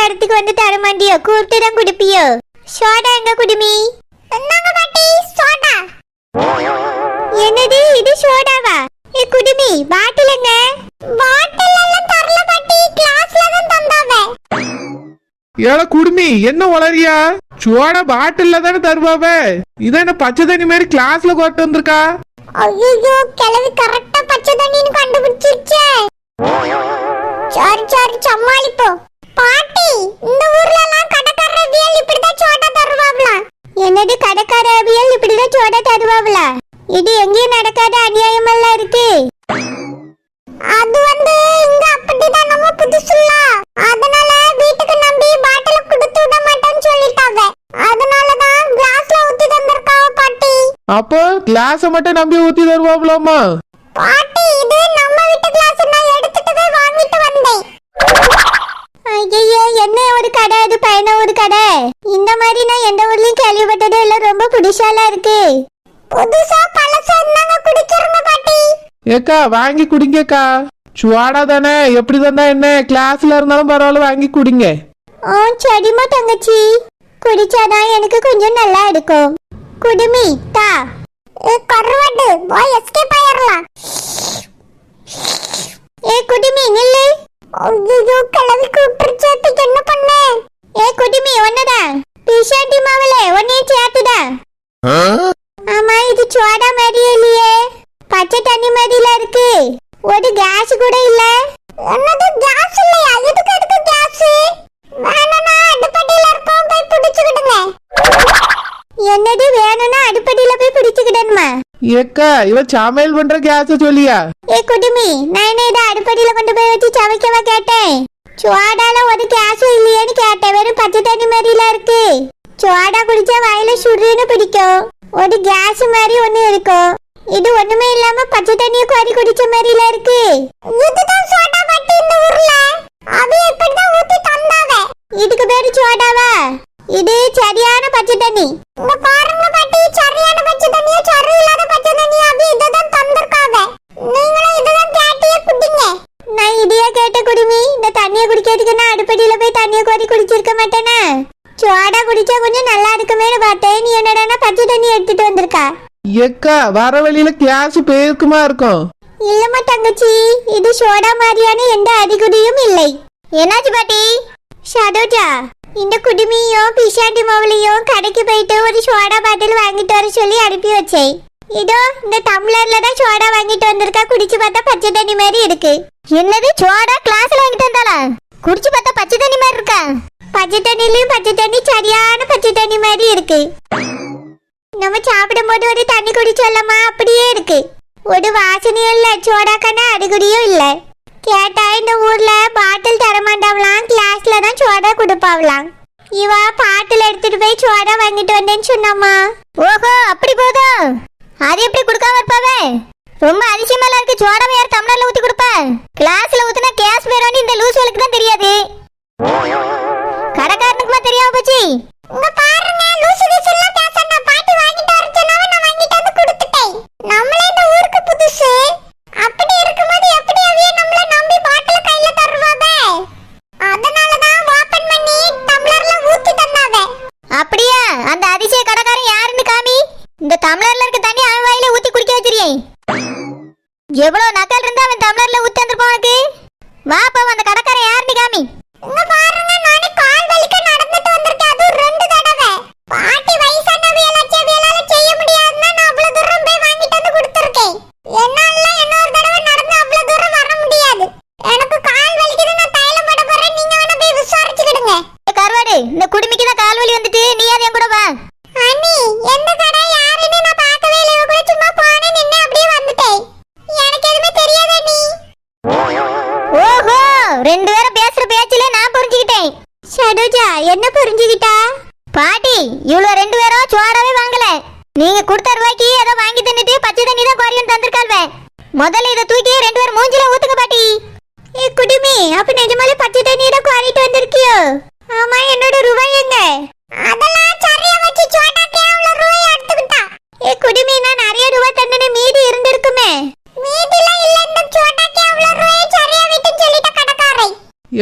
நேரத்துக்கு வந்து தர மாட்டியோ? கூப்பிட்டு தான் குடிப்பியோ? சோடா எங்க குடுமி? என்னங்க பாட்டி சோடா? என்னது இது சோடாவா? ஏ குடுமி பாட்டில் எங்க? பாட்டில் எல்லாம் தரல பாட்டி, கிளாஸ்ல தான் தந்தாவே. ஏல குடுமி என்ன வளரியா? சோடா பாட்டில்ல தானே தருவாவே, இத என்ன பச்சை தண்ணி மாதிரி கிளாஸ்ல கொண்டு வந்திருக்கா? ஐயோ கிளவி கரெக்டா பச்சை தண்ணின்னு கண்டுபிடிச்சிருச்சே. சரி சரி சமாளிப்போ. பாட்டி இந்த ஊர்ல எல்லாம் கடைக்கார அவியல் இப்படிதான் சோடா தருவாங்களா? என்னது கடைக்கார அவியல் இப்படிதான் சோடா தருவாங்களா? இது எங்கேயும் நடக்காத அநியாயமெல்லாம் இருக்கு. அது வந்து இங்க அப்படிதான் நம்ம புதுசுல, அதனால வீட்டுக்கு நம்பி பாட்டில கொடுத்து விட மாட்டேன்னு சொல்லிட்டாங்க. அதனாலதான் கிளாஸ்ல ஊத்தி தந்திருக்காவ பாட்டி. அப்போ கிளாஸ மட்டும் நம்பி ஊத்தி தருவாங்களாமா? பாட்டி இது நம்ம வீட்டு கிளாஸ், நான் எடுத்துட்டு போய் வாங்கிட்டு வந்தேன். ஐயோ என்ன ஒரு கடை, அது பையன ஒரு கடை. இந்த மாதிரி நான் எந்த ஊர்லயும் கேள்விப்பட்டதே இல்ல, ரொம்ப புதுசாலா இருக்கு. புதுசா பழசா என்னங்க குடிக்கிறங்க பாட்டி? ஏக்கா வாங்கி குடிங்கக்கா, சோடா தானே எப்படி தந்தா என்ன, கிளாஸ்ல இருந்தாலும் பரவாயில்ல வாங்கி குடிங்க. சரிம்மா தங்கச்சி, குடிச்சாதான் எனக்கு கொஞ்சம் நல்லா இருக்கும். குடுமி தா. கருவாடு போய் எஸ்கேப் ஆயிரலாம். குடுமி நில்லு. ஐயோ கிளவி கூப்பிடுறதுக்கு என்ன பண்ண? குடுமி ஒன்னதான் டிஷர்ட் மாவலே ஒன்னே சேர்த்துதா. ஆமா இது சோடா மாதிரியே இல்லையே, பச்சை தண்ணி மாதிரில இருக்கு. ஒரு கேஸ் கூட இல்ல. என்னது கேஸ் இல்லையா? எதுக்கு எதுக்கு கேஸ்? வேணும்னா அடுப்படியில இருக்கோம் போய் பிடிச்சுக்கிடுங்க. என்னது வேணும்னா அடுப்படியில போய் பிடிச்சுக்கிடணுமா? ஏக்கா இவ சமையல் பண்ற கேஸ சொல்லியா? குடுமி நான் இதை அடுப்படியில கொண்டு போய் வச்சு சமைக்கவா கேட்டேன்? சோடால ஒரு கேஸும் இல்லையேன்னு கேட்டேன், வெறும் பச்சை தண்ணி மாதிரில இருக்கு. சோடா குடிச்சா வாயில சுடுன்னு பிடிக்கும், ஒரு கேஸ் மாதிரி ஒண்ணு இருக்கும். இது ஒண்ணுமே இல்லாம பச்சை தண்ணிய கோரி குடிச்ச மாதிரில இருக்கு. இதுதான் சோடா பாட்டி இந்த ஊர்ல. அது எப்படிதான் ஊத்தி தந்தாவே? இதுக்கு பேரு சோடாவா? இது சரியான பச்சை தண்ணி. இங்க பாருங்க பாட்டி, சரியான பச்சை தண்ணியா சரியில்லாத பச்சை தண்ணியா அது இததான் தந்திருக்காங்க. நீங்களும் இததான் கேட்டியே குடிங்க. நான் இதையே கேட்ட குடுமி, இந்த தண்ணிய குடிக்கிறதுக்கு நான் அடுப்படியில போய் தண்ணிய கோரி குடிச்சிருக்க மாட்டேனா? சோடா குடிச்சா கொஞ்சம் நல்லா இருக்குமேனு பார்த்தேன், நீ என்னடானா பச்சை தண்ணி எடுத்துட்டு வந்திருக்கா. ஏக்கா வர வழியில கிளாஸ் பேருக்குமா இருக்கும்? இல்லம்மா தங்கச்சி, இது சோடா மாதிரியான எந்த அறிகுறியும் இல்லை. என்னாச்சு பாட்டி? ஷடோஜா இந்த குடுமியும் பிஷாண்டி மாவுலையும் கடைக்கு போயிட்டு ஒரு சோடா பாட்டில் வாங்கிட்டு வர சொல்லி அனுப்பி வச்சேன். இதோ இந்த டம்ளர்ல தான் சோடா வாங்கிட்டு வந்திருக்கா. குடிச்சு பார்த்தா பச்சை தண்ணி மாதிரி இருக்கு. என்னது சோடா கிளாஸ்ல வாங்கிட்டு வந்தாளா? குடிச்சு பார்த்தா பச்சை தண்ணி மாதிரி இருக்கா? பச்சை தண்ணிலையும் பச்சை தண்ணி சரியான பச்சை தண்ணி மாதிரி இருக்கு. நம்ம சாப்பிடும் போது ஒரு தண்ணி குடிச்சோல்லமா அப்படியே இருக்கு. ஒரு வாசனையும் இல்ல, சோடாக்கான அறிகுறியும் இல்ல. கேட்டா இந்த ஊர்ல பாட்டில் தரமாட்டாவலாம், கிளாஸ்ல தான் சோடா கொடுப்பாவலாம். இவ பாட்டில் எடுத்துட்டு போய் சோடா வாங்கிட்டு வந்தேன்னு சொன்னாமா. ஓஹோ அப்படி போதா? அது எப்படி கொடுக்காம இருப்பாவே? ரொம்ப அதிசயமா இருக்கு. சோடாவை யார் டம்ளர்ல ஊத்தி கொடுப்பா? கிளாஸ்ல ஊத்துனா கேஸ் பேரோன்னு இந்த லூசுகளுக்கு தான் தெரியாது, கடைக்காரனுக்குமா தெரியாம போச்சு. இங்க பாருங்க லூசு லூசுலாம் பேசണ്ട. பாட்டி வாங்கிட்டு வர சொன்னாவே நான் வாங்கிட்டு வந்து கொடுத்துட்டேன். நம்மளே இந்த ஊருக்கு புதுசு, அப்படி இருக்கும்போது எப்படி அவிய நம்மள நம்பி பாட்டில் கையில தருவாவே? அதனால தான் ஓபன் பண்ணி டம்ளர்ல ஊத்தி தந்தாவே. அப்படியே அந்த அதிசய கடைக்காரன் யாருன்னு காமி. இந்த டம்ளர்ல இருக்க தண்ணி அவன் வாயில ஊத்தி குடிக்க வச்சிருக்கேன். எவ்வளவு நக்கல் இருந்தா அவன் டம்ளர்ல ஊத்தி தந்திருப்பான் உனக்கு. வா பாவம் அந்த கடைக்காரன் யாருன்னு காமி. இங்க பாருங்க நானே கால் வலிக்க நடந்துட்டு வந்திருக்கேன், அது 2 தடவை. பாட்டி வயசானவியலால செய்ய முடியாதுன்னா நான் அவ்வளவு தூரம் போய் வாங்கிட்டு வந்து கொடுத்துருக்கேன். என்னால இன்னொரு தடவை நடந்து அவ்வளவு தூரம் வர முடியாது. எனக்கு கால் வலிக்குது, நான் தைலம் போட போறேன். நீங்க வேணா போய் விசாரிச்சுக்கிடுங்க. கருவாடு இந்த குடுமிக்கு தான் கால் வலி வந்துட்டு நீ யார் என் கூட வா. அண்ணி எந்த கடை யாருன்னு நான் பார்க்கவே இல்லை, இவ கூட சும்மா போனே நின்னு அப்படியே வந்துட்டேன். எனக்கு எதுவுமே தெரியாது அண்ணி. ஓஹோ 2 பேரும் பேசுற பேச்சிலே நான் புரிஞ்சுக்கிட்டேன். ஷடோஜா என்ன புரிஞ்சுக்கிட்டா? பாட்டி இவ்வளவு 2 பேரும் சோடாவே வாங்கல, நீங்க கொடுத்த ரூபாய்க்கு ஏதோ வாங்கி தின்னுட்டு பச்சை தண்ணி தான் கோரியும் தந்திருக்காள்வே. முதல்ல இதை தூக்கி 2 பேரும் மூஞ்சில ஊத்துங்க பாட்டி. குடுமி அப்ப நிஜமாலே பச்சை தண்ணி தான் கோரிட்டு வந்திருக்கியோ? ஆமா என்னோட ரூபாய் எங்க? அதெல்லாம் சரியா வச்சு சோடாக்கே அவ்வளவு ரூபாய் எடுத்துக்கிட்டா. குடுமி நான் நிறைய ரூபாய் தந்தனே, மீதி இருந்திருக்குமே. மீதில இல்ல, இந்த சோடாக்கே அவ்வளவு ரூபாய் சரியா விட்டுன்னு சொல்லிட்ட கடைக்காரன்.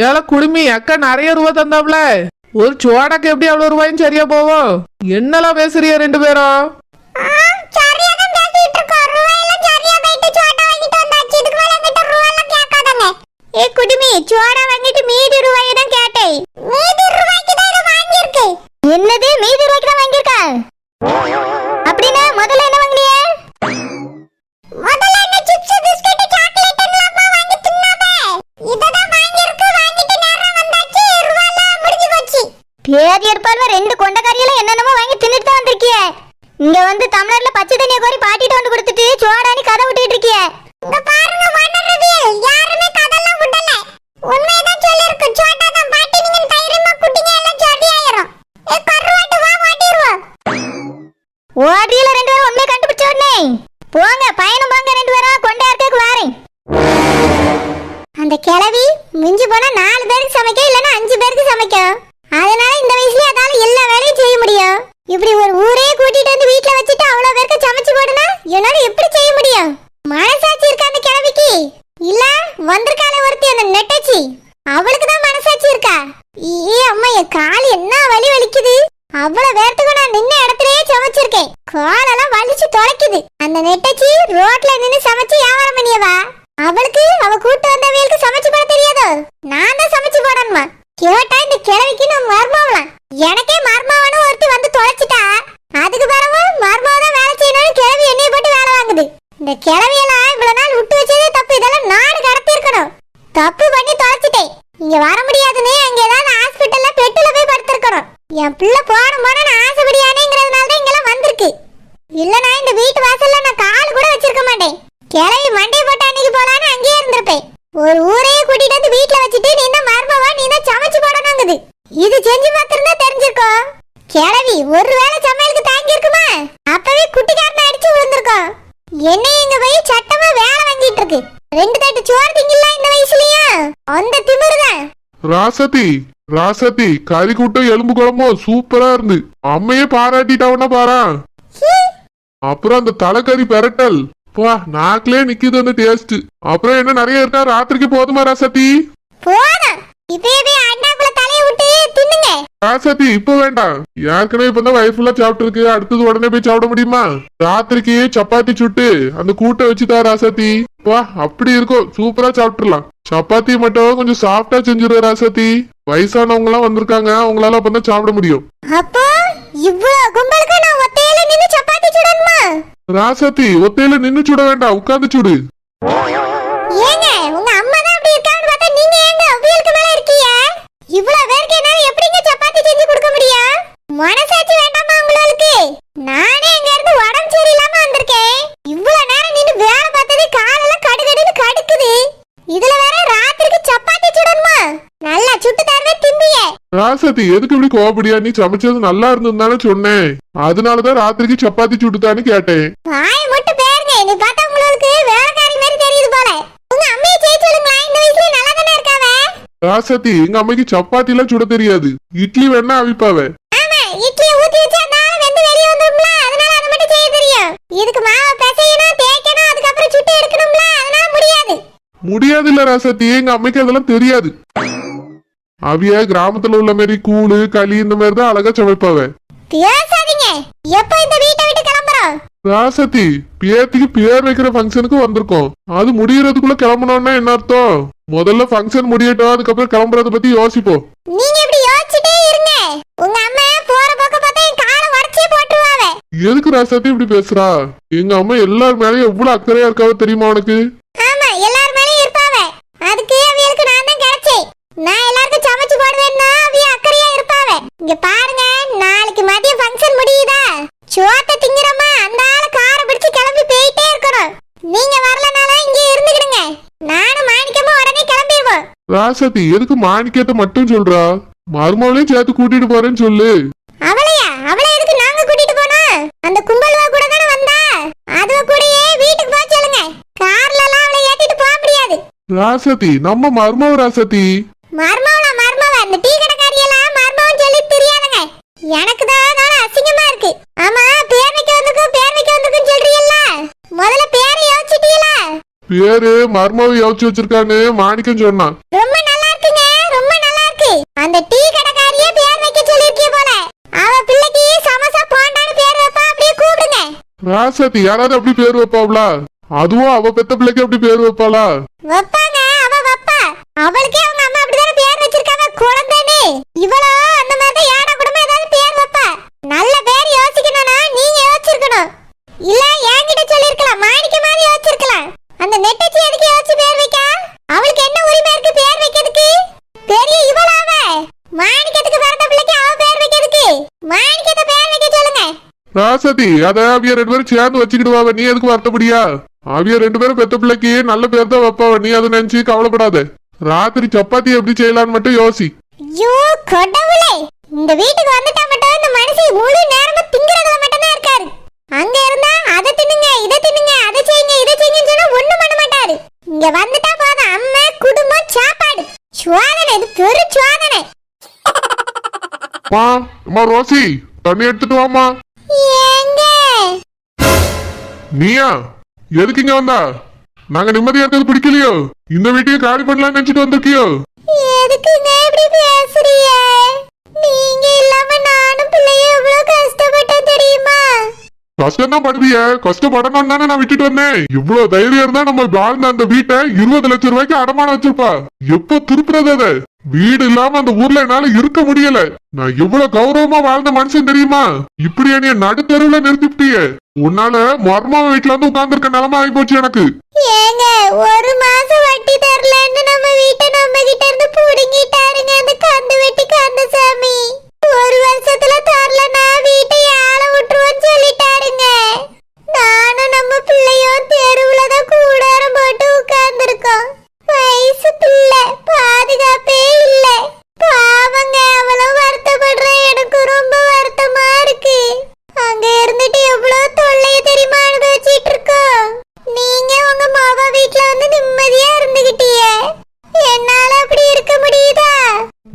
ஏல குடுமி அக்கா நிறைய ரூபா தந்தாப்ல ஒரு சோடாக்கு எப்படி அவ்வளவு ரூபாயும் சரியா போவோம்? என்னெல்லாம் பேசுறிய ரெண்டு பேரும்? என்னது மீதி ரூபாய்க்கு தான் வாங்கியிருக்கா? அப்படின்னா முதல்ல என்ன வாங்கினிய? முதல்ல என்ன சிப்ஸ் பிஸ்கட் சாக்லேட் எல்லாம் வாங்கி தின்னாவே. இததான் வாங்கிருக்கு. வாங்கிட்டு நேரா வந்தாச்சு. ரூபாலாம் முடிஞ்சு போச்சு. பேதி எடுப்பால ரெண்டு கொண்டக்காரியில என்னென்னமோ வாங்கி தின்னுட்டு தான் வந்திருக்கிய. இங்க வந்து தமிழ்நாட்டுல பச்சை தண்ணிய கோரி பாட்டிட்டு வந்து கொடுத்துட்டு சோடானி கதை விட்டுட்டு இருக்கிய. இங்க பாருங்க மன்னரவியல் யாருமே கதெல்லாம் விடல. உண்மையதான் சொல்லிருக்கு. சோடா தான் பாட்டி நீங்க தைரியமா குட்டிங்க எல்லாம் சரி ஆயிரும். கருவாட்டு வா மாட்டிடுவோம். ஓடியில ரெண்டு பேரும் உண்மையை கண்டுபிடிச்ச உடனே போங்க பயணம் போங்க ரெண்டு பேரும் கொண்டாருக்கு வாரேன். அந்த கிழவி மிஞ்சி போனா 4 பேருக்கு சமைக்க இல்லைன்னா 5 பேருக்கு சமைக்கும். அதனால இந்த வயசுல அதால எல்லா வேலையும் செய்ய முடியும். இப்படி ஒரு ஊரே கூட்டிட்டு வந்து வீட்டுல வச்சுட்டு அவ்வளவு பேருக்கு சமைச்சு போடுனா என்னால எப்படி செய்ய முடியும்? மனசாட்சி இருக்கா அந்த கிழவிக்கு? இல்ல வந்திருக்காளே ஒருத்தி அந்த நெட்டச்சி அவளுக்கு தான் மனசாட்சி இருக்கா? ஏ அம்மா என் கால் என்ன வலி வலிக்குது. அவ்வளவு வேர்த்துக்கு நான் நின்ன இடத்துலயே சமைச்சிருக்கேன். காலெல்லாம் வலிச்சு தொலைக்குது. அந்த நெட்டச்சி ரோட்ல நின்னு சமைச்சு வியாபாரம் பண்ணியவா? அவளுக்கு அவ கூட்டு வந்தவங்களுக்கு சமைச்சு போட தெரியாதோ? நான் தான் சமைச்சு போடணுமா? கேட்டா இந்த கிழவிக்கு நான் மர்மாவலாம். எனக்கே மர்மாவனு ஒருத்தி வந்து தொலைச்சிட்டா அதுக்கு பிறகு மர்மாவ தான் வேலை செய்யணும்னு கிழவி என்னைய போட்டு வேலை வாங்குது. இந்த கிழவியெல்லாம் இவ்வளவு நாள் விட்டு வச்சதே தப்பு. இதெல்லாம் நாடு கடத்தி இருக்கணும். தப்பு பண்ணி தொலைச்சிட்டேன். இங்க வர முடியாதுன்னு அங்க ஏதாவது ஹாஸ்பிட்டல்ல பெட்டுல போய் படுத்திருக்கணும். என் பிள்ளை போன நான் ஆசைப்படியானேங்கிறதுனால தான் இங்கெல்லாம் வந்திருக்கு. இல்லனா இந்த வீட்டு வாசல்ல நான் கால் கூட வச்சிருக்க மாட்டேன். கிளவி மண்டை போட்டு அன்னைக்கு போலான்னு அங்கேயே இருந்திருப்பேன். ஒரு ஊரையே கூட்டிட்டு வந்து வீட்டுல வச்சுட்டு நீ தான் மர்மவா நீ தான் சமைச்சு போடணுங்குது. இது செஞ்சு பார்த்திருந்தா தெரிஞ்சிருக்கோம். கிளவி ஒருவேளை சமையலுக்கு தாங்கி இருக்குமா? அப்பவே குட்டிக்காரனை அடிச்சு விழுந்திருக்கோம். என்னையும் இங்க போய் சட்டமா வேலை வாங்கிட்டு இருக்கு. 2 தட்டு சோறு திங்கல இந்த வயசுலயா? அந்த திமிருதான். ராசதி கறி கூட்டம் எலும்பு குழம்பும் சூப்பரா இருந்து அம்மையே பாராட்டிட்டாவனா பாரா. அப்புறம் அந்த தலைக்கறி பெரட்டல் பா நாக்கிலே நிக்குது அந்த டேஸ்ட். அப்புறம் என்ன நிறைய இருக்கா? ராத்திரிக்கு போதுமா ராசதி? போதும். இப்பவே அண்ணாக்குள்ள தலைய விட்டு தின்னுங்க. ராசதி இப்ப வேண்டாம். ஏற்கனவே இப்பதான் வயிறு ஃபுல்லா சாப்பிட்டு இருக்கு. அடுத்தது உடனே போய் சாப்பிட முடியுமா? ராத்திரிக்கு சப்பாத்தி சுட்டு அந்த கூட்டை வச்சுதா ராசதி. வா அப்படி இருக்கும் சூப்பரா சாப்பிட்டுலாம். சப்பாத்தி மட்டும் கொஞ்சம் சாஃப்டா செஞ்சிரு ராசதி. வயசானவங்க எல்லாம் வந்திருக்காங்க. அவங்களால அப்பதான் சாப்பிட முடியும். அப்போ இவ்வளவு கும்பலுக்கு நான் ஒத்தையில நின்னு சப்பாத்தி சுடணுமா? ராசதி ஒத்தையில நின்னு சுட வேண்டாம் உட்கார்ந்து சுடு. ஏங்க உங்க அம்மா தான் அப்படி இருக்கான்னு பார்த்தா நீங்க ஏங்க அவியலுக்கு மேல இருக்கீங்க? இவ்வளவு பேருக்கு என்னால எப்படிங்க சப்பாத்தி செஞ்சு கொடுக்க முடியும்? மனசாட்சி வேண்டாமா உங்களுக்கு? நானே இங்க இருந்து உடம்பு சரியில்லாம வந்திருக்கேன். இவ்வளவு நேரம் நின்னு வேலை பார்த்ததே காலெல்லாம் கடுகடுன்னு கடுக்குது. இதுல வேற ராத்திரிக்கு சப்பாத்தி சுடணுமா? நல்லா சுட்டு தரவே திம்பியே. ராசதி எதுக்கு இப்படி கோபப்படியா? நீ சமைச்சது நல்லா இருந்ததுன்னு சொன்னேன். அதனாலதான் ராத்திரிக்கு சப்பாத்தி சுட்டுதான்னு கேட்டேன். வாய் மட்டும் பேருங்க. நீ பார்த்தா உங்களுக்கு வேலைக்காரி மாதிரி தெரியுது போல. உங்க அம்மையை செய்ய சொல்லுங்களா? இந்த வயசுல நல்லா தானே இருக்காவ. ராசதி எங்க அம்மைக்கு சப்பாத்தி எல்லாம் சுட தெரியாது. இட்லி வேணா அவிப்பாவ. ஆமா இட்லியை ஊத்தி வச்சா தான வெந்து வெளிய வந்துரும்ல. அதனால அத மட்டும் செய்ய தெரியும். இதுக்கு மாவை பிசையணும் தேய்க்கணும் அதுக்கப்புறம் சுட்டு எடுக்கணும்ல. அதனால முடியாது. முடியாது இல்ல ராசதி எங்க அம்மைக்கு அதெல்லாம் தெரியாது. அவிய கிராமத்துல உள்ள மாதிரி கூழு களி இந்த மாதிரி தான் அழகா சமைப்பாவ. பேசாதீங்க. எப்போ இந்த வீட்டை விட்டு கிளம்புறோம்? ராசதி பேத்திக்கு பேர் வைக்கிற ஃபங்க்ஷனுக்கு வந்திருக்கோம். அது முடியறதுக்குள்ள கிளம்பணும்னா என்ன அர்த்தம்? முதல்ல ஃபங்க்ஷன் முடியட்டும் அதுக்கப்புறம் கிளம்புறத பத்தி யோசிப்போம். நீங்க இப்படி யோசிச்சுட்டே இருங்க. உங்க அம்மா போற போக்க பார்த்தா என் காலை உடைச்சே போட்டுருவாவ. எதுக்கு ராசதி இப்படி பேசுறா? எங்க அம்மா எல்லார் மேலயும் எவ்வளவு அக்கறையா இருக்காவ தெரியுமா உனக்கு? ஆமா எல்லார் மேலயும் இருப்பாவ. அதுக்கு அவியலுக்கு நான் தான் கிடைச்சேன். நான் எல்லாருக்கும் சமைச்சு போடுவேன்னா அவிய அக்கறையா இருப்பாவ. இங்க பாருங்க நாளைக்கு மதியம் ஃபங்க்ஷன் முடியுதா? சோத்தை திங்கிறோமா அந்த ஆள காரை பிடிச்சு கிளம்பி போயிட்டே இருக்கணும். நீங்க வரலனாலும் இங்கே இருந்துக்கிடுங்க. நானும் மாணிக்கமா உடனே கிளம்பிடுவோம். ராசதி எதுக்கு மாணிக்கத்தை மட்டும் சொல்றா? மருமகளையும் சேர்த்து கூட்டிட்டு போறேன்னு சொல்லு. அவளையா? அவளை எதுக்கு நாங்க கூட்டிட்டு போனோம்? அந்த கும்பல்வா கூட தானே வந்தா. அதுவ கூடயே வீட்டுக்கு போக சொல்லுங்க. கார்ல எல்லாம் அவளை ஏத்திட்டு போக முடியாது. ராசதி நம்ம மருமவ ராசதி. மர்மவளா மர்மவ இந்த டீ கடைக்காரியெல்லாம் மர்மவன் சொல்லி தெரியாதுங்க. எனக்கு தான் அசிங்கமா இருக்கு. ஆமா பேர் வைக்க வந்திருக்குன்னு சொல்றீல்ல. முதல்ல பேரை யோசிச்சிட்டீங்களா? பேரு மருமவ யோசிச்சு வச்சிருக்கான்னு மாணிக்கம் சொன்னான். ரொம்ப நல்லா இருக்குங்க. ராசாத்தி யாராவது அப்படி பேர் வைப்பாங்களா? அதுவும் அவ பெத்த பிள்ளைக்கு அப்படி பேர் வைப்பாளா? வைப்பாங்க, அவ வைப்பா. அவளுக்கே அவங்க அம்மா அப்படிதானே பேர் வச்சிருக்காங்க, குழந்தைன்னு. இவளோ அந்த மாதிரி யாரா குடும்பம் ஏதாவது பேர் வைப்பா. நல்ல பேர் யோசிக்கணும்னா நீங்க யோசிச்சிருக்கணும். இல்ல என்கிட்ட சொல்லிருக்கலாம், மாணிக்க மாதிரி யோசிச்சிருக்கலாம். அந்த நெட்டச்சி எதுக்கு யோசிச்சு பேர் வைக்க? அவளுக்கு என்ன உரிமை இருக்கு பேர் வைக்கிறதுக்கு? பெரிய இவளாவ மாணிக்கத்துக்கு பிறந்த பிள்ளைக்கு அவ பேர் வைக்கிறதுக்கு? மாணிக்கத்தை பேர் வைக்க சொல்லுங்க. ராசாத்தி அத அவிய 2 பேரும் சேர்ந்து வச்சுக்கிடுவாவ, நீ எதுக்கு வருத்தப்படியா? அவிய 2 பேரும் பெத்த பிள்ளைக்கு நல்ல பேர் தான் வைப்பாவ, நீ அதை நினைச்சு கவலைப்படாத. ராத்திரி சப்பாத்தி எப்படி செய்யலான்னு மட்டும் யோசி. ஐயோ கடவுளே, இந்த வீட்டுக்கு வந்துட்டா மட்டும் இந்த மனுஷன் முழு நேரமும் திங்கிறதுல மட்டும் தான் இருக்காரு. அங்க இருந்தா அதை தின்னுங்க, இதை தின்னுங்க, அதை செய்யுங்க, இதை செய்யுங்கன்னு சொன்னா ஒண்ணும் பண்ண மாட்டாரு. இங்க வந்துட்டா போதும் அம்மா, குடும்பம், சாப்பாடு. சுவாதனை, இது பெரு சுவாதனை. அம்மா ரோசி, தண்ணி எடுத்துட்டு வாமா. ஏங்க நீயா எதுக்கு இங்க வந்தா? நாங்க நிம்மதியா இருக்கிறது பிடிக்கலையோ? இந்த வீட்டையே காலி பண்ணலாம்னு நினைச்சிட்டு வந்திருக்கியோ? எதுக்குங்க இப்படி பேசுறீங்க? நீங்க இல்லாம நானும் பிள்ளைய எவ்வளவு கஷ்டப்பட்டேன் தெரியுமா? கஷ்டம் தான் படுவிய, கஷ்டப்படணும் தானே நான் விட்டுட்டு வந்தேன். இவ்வளவு தைரியம் இருந்தா நம்ம வாழ்ந்த அந்த வீட்டை 20 லட்சம் ரூபாய்க்கு அடமானம் வச்சிருப்பா. எப்போ திருப்புறது? அத வீடு இல்லாம அந்த ஊர்ல என்னால இருக்க முடியல. நான் எவ்வளவு கௌரவமா வாழ்ந்த மனுஷன் தெரியுமா? இப்படி என்னைய நடுத்தருவுல நிறுத்திவிட்டிய. உன்னால மர்மாவ வீட்டுல வந்து உட்கார்ந்துருக்க நிலைமை ஆகி போச்சு எனக்கு. ஏங்க ஒரு மாசம் வட்டி தரலன்னு நம்ம வீட்டை நம்ம கிட்ட இருந்து புடுங்கிட்டாருங்க அந்த கந்து வெட்டி கந்தசாமி. ஒரு வருஷத்துல தரலன்னா வீட்டை ஏழை விட்டுருவோன்னு சொல்லிட்டாருங்க. நானும் நம்ம பிள்ளையும் தெருவுலதான் கூடாரம் போட்டு உட்கார்ந்துருக்கோம். வயசு பிள்ளை, பாதுகாப்பே இல்ல. பாவங்க, அவளும் வருத்தப்படுற, எனக்கு ரொம்ப வருத்தமா இருக்கு. அங்க இருந்துட்டு எவ்வளவு தொல்லைய தெரியுமா அனுபவிச்சிட்டு இருக்கோம். நீங்க உங்க மாவா வீட்டுல வந்து நிம்மதியா இருந்துகிட்டீங்க, என்னால அப்படி இருக்க முடியுதா?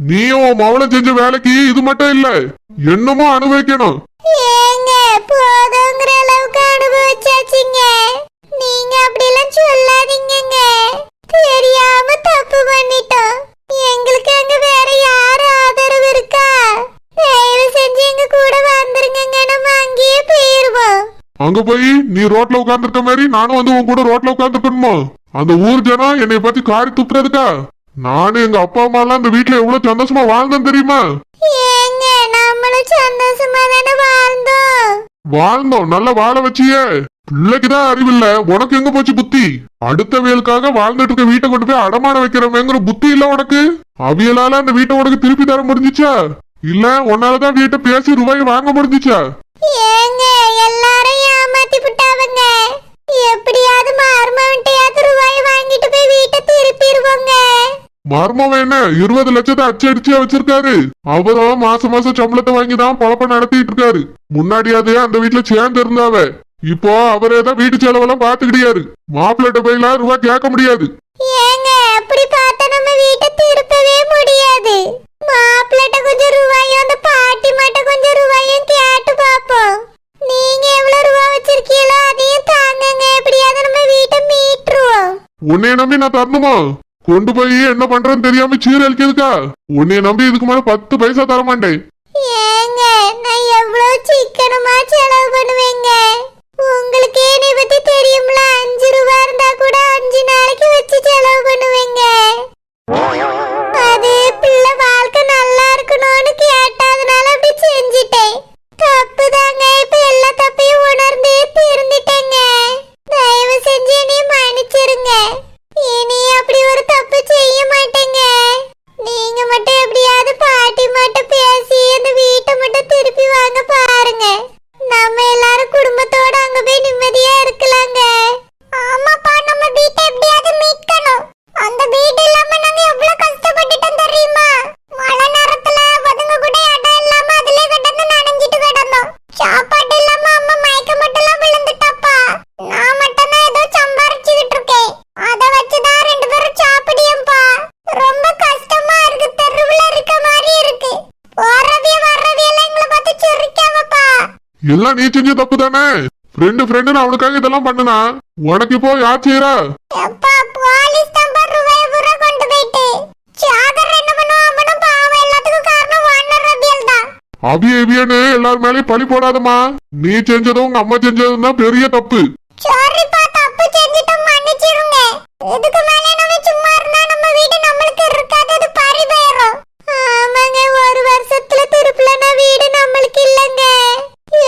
நீயும் உன் மவளம் செஞ்ச வேலைக்கு இது மட்டும் இல்ல, என்னமோ அனுபவிக்கணும். ஏங்க போதுங்கிற அளவுக்கு அனுபவிச்சாச்சுங்க. நீங்க அப்படி எல்லாம் சொல்லாதீங்க. தெரியாம தப்பு பண்ணிட்டோம். எங்களுக்கு அங்க வேற யாரு ஆதரவு இருக்கா? தயவு செஞ்சு எங்க கூட வந்துருங்க, நம்ம அங்கேயே போயிருவோம். அங்க போய் நீ ரோட்ல உட்கார்ந்துருக்க மாதிரி நானும் வந்து உன் கூட ரோட்ல உட்கார்ந்துருக்கணுமோ? அந்த ஊர் ஜனம் என்னை பத்தி காரி துப்புறதுக்கா? நானும் எங்க அப்பா அம்மா எல்லாம் இந்த வீட்டுல எவ்வளவு சந்தோஷமா வாழ்ந்தோம் தெரியுமா? ஏங்க நம்மளும் சந்தோஷமா தானே வாழ்ந்தோம், நல்லா வாழ வச்சியே. பிள்ளைக்குதான் அறிவில்ல, உனக்கு எங்க போச்சு புத்தி? அடுத்த வேலுக்காக வாழ்ந்துட்டு இருக்க வீட்டை கொண்டு போய் அடமானம் வைக்கிறவங்கிற புத்தி இல்ல உனக்கு? அவியலால அந்த வீட்டை உனக்கு திருப்பி தர முடிஞ்சிச்சா? இல்ல உன்னாலதான் வீட்டை பேசி ரூபாய் வாங்க முடிஞ்சிச்சா? ஏங்க எல்லாரும் ஏமாத்தி விட்டாவங்க. எப்படியாவது மர்மவன்ட்டையாவது ரூபாய் வாங்கிட்டு போய் வீட்டை திருப்பிடுவோங்க. மர்மம் என்ன 20 லட்சத்தை அச்சடிச்சு வச்சிருக்காரு. அவரும் மாசம் மாசம் சம்பளத்தை வாங்கிதான் பொழப்ப நடத்திட்டு இருக்காரு. முன்னாடியாவது அந்த வீட்டுல சேர்ந்து இருந்தாவ, இப்போ அவரே தான் வீட்டு செலவெல்லாம் பாத்துக்கிட்டியாரு. மாப்பிள்ளட்ட போயெல்லாம் ரூபாய் கேட்க முடியாது. ஏங்க அப்படி பார்த்தா நம்ம வீட்டை திருப்பவே முடியாது. மாப்பிள்ளட்ட கொஞ்சம் ரூபாயும் அந்த பாட்டி மட்டும் கொஞ்சம் ரூபாயும் கேட்டு பாப்போம். நீங்க எவ்வளவு ரூபாய் வச்சிருக்கீங்களோ அதையும் தாங்கங்க, எப்படியாவது நம்ம வீட்டை மீட்டுருவோம். உன்னைய நம்பி நான் தரணுமா? கொண்டு போய் என்ன பண்றேன்னு தெரியாம சீரழிக்கிறதுக்கா? உன்னைய நம்பி இதுக்கு மேல 10 பைசா தர மாட்டேன். ஏங்க நான் எவ்வளவு சிக்கனமா செலவு பண்ணுவேங்க. உங்களுக்கே என்னை பத்தி தெரியும்ல, 5 ரூபாய் இருந்தா கூட 5 நாளைக்கு வச்சு செலவு பண்ணுவேங்க. அது பிள்ளை வாழ்க்கை நல்லா இருக்கணும்னு கேட்டதுனால அப்படி செஞ்சிட்டேன். தப்பு தாங்க, இப்ப எல்லா தப்பையும் உணர்ந்து திருந்திட்டேங்க. தயவு செஞ்சு என்னை மன்னிச்சிருங்க. இனி அப்படி ஒரு தப்பு செய்ய மாட்டேங்க. நீங்க மட்டும் எப்படியாவது பாட்டி மட்டும் பேசி அந்த வீட்டை மட்டும் திருப்பி வாங்க பாருங்க. நம்ம எல்லாரும் குடும்பத்தோட அங்க போய் நிம்மதியா இருக்கலாங்க. ஆமாப்பா, நம்ம வீட்டை எப்படியாவது மீட்கணும். அந்த வீடு இல்லாம நாங்க எவ்வளவு கஷ்டப்பட்டுட்டோம் தெரியுமா? மழை நேரத்துல பதுங்க கூட இடம் இல்லாம அதுல கிடந்து நனைஞ்சிட்டு கிடந்தோம். சாப்பாடு இல்லாம அம்மா மயக்க மட்டும் விழுந்துட்டாப்பா. நான் மட்டும் தான் ஏதோ சம்பாரிச்சுக்கிட்டு இருக்கேன். அதை வச்சுதான் 2 பேரும் சாப்பிடியம்பா. ரொம்ப கஷ்டமா இருக்கு, தெருவுல இருக்க மாதிரி இருக்கு. போறவிய வர்றவிய எல்லாம் எங்களை பார்த்து சிரிக்காமப்பா. எல்லாம் நீ செஞ்ச தப்பு தானே? ஃப்ரெண்டு அவனுக்காக இதெல்லாம் பண்ணுனா உனக்கு இப்போ யார் செய்யறா? அப்பா போலீஸ் நம்பர் ரூபாய் பூரா கொண்டு போயிட்டு சாகர் என்ன பண்ணுவான்? அவனும் பாவம், எல்லாத்துக்கும் காரணம் வானர் ரபியல் தான். அவியன்னு எல்லாரும் மேலயும் பழி போடாதம்மா. நீ செஞ்சதும் உங்க அம்மா செஞ்சதும் தான் பெரிய தப்பு. சாரிப்பா, தப்பு செஞ்சிட்டோம், மன்னிச்சிருங்க. இதுக்கு மேல நம்ம சும்மா இருந்தா நம்ம வீடு நம்மளுக்கு இருக்காதது பறி போயிரும். ஆமாங்க, ஒரு வருஷத்துல திருப்பலனா வீடு நம்மளுக்கு இல்லங்க.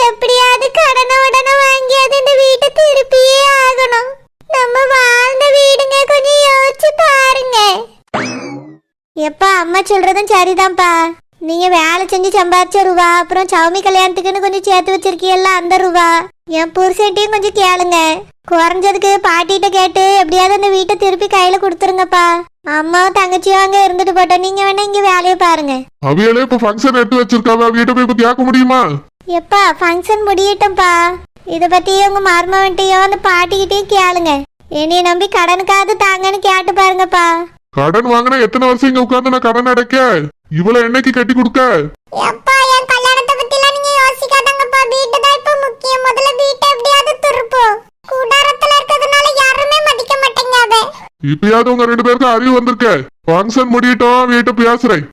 எப்படியாவது கடனை உடனே வாங்கியாவது இந்த வீட்டை திருப்பியே ஆகணும். நம்ம வாழ்ந்த வீடுங்க, கொஞ்சம் யோசிச்சு பாருங்க. எப்பா, அம்மா சொல்றதும் சரிதான்ப்பா. நீங்க வேலை செஞ்சு சம்பாதிச்ச ரூபா, அப்புறம் சௌமி கல்யாணத்துக்குன்னு கொஞ்சம் சேர்த்து வச்சிருக்கீல்ல அந்த ரூபா, என் புருஷன்ட்டையும் கொஞ்சம் கேளுங்க. குறைஞ்சதுக்கு பாட்டிகிட்ட கேட்டு எப்படியாவது அந்த வீட்டை திருப்பி கையில கொடுத்துருங்கப்பா. அம்மாவும் தங்கச்சியும் அங்க இருந்துட்டு போட்டோம், நீங்க வேணா இங்க வேலையை பாருங்க. அவியலே இப்ப ஃபங்க்ஷன் எடுத்து வச்சிருக்காவ, வீட்டை போய் இப்ப கேட்க முடியுமா? எப்பா, ஃபங்க்ஷன் முடியட்டும்பா. இத பத்தி உங்க மருமவன்ட்டையும் அந்த பாட்டிக்கிட்டையும் கேளுங்க. என்னைய நம்பி கடனுக்காவது தாங்கன்னு கேட்டு பாருங்கப்பா. கடன் வாங்கினா எத்தனை வருஷம் இங்க உட்கார்ந்து நான் கடன் அடைக்க? இவ்வளவு என்னைக்கு கட்டி கொடுக்க? எப்பா, என் கல்யாணத்தை பத்திலாம் நீங்க யோசிக்காதங்கப்பா. வீட்டு தான் இப்ப முக்கியம். முதல்ல வீட்டை எப்படியாவது திருப்போம். கூடாரத்துல இருக்கிறதுனால யாருமே மதிக்க மாட்டேங்க. இப்பயாவது உங்க 2 பேருக்கு அறிவு வந்திருக்க. ஃபங்க்ஷன் முடியட்டும், வீட்டை பேசுறேன்.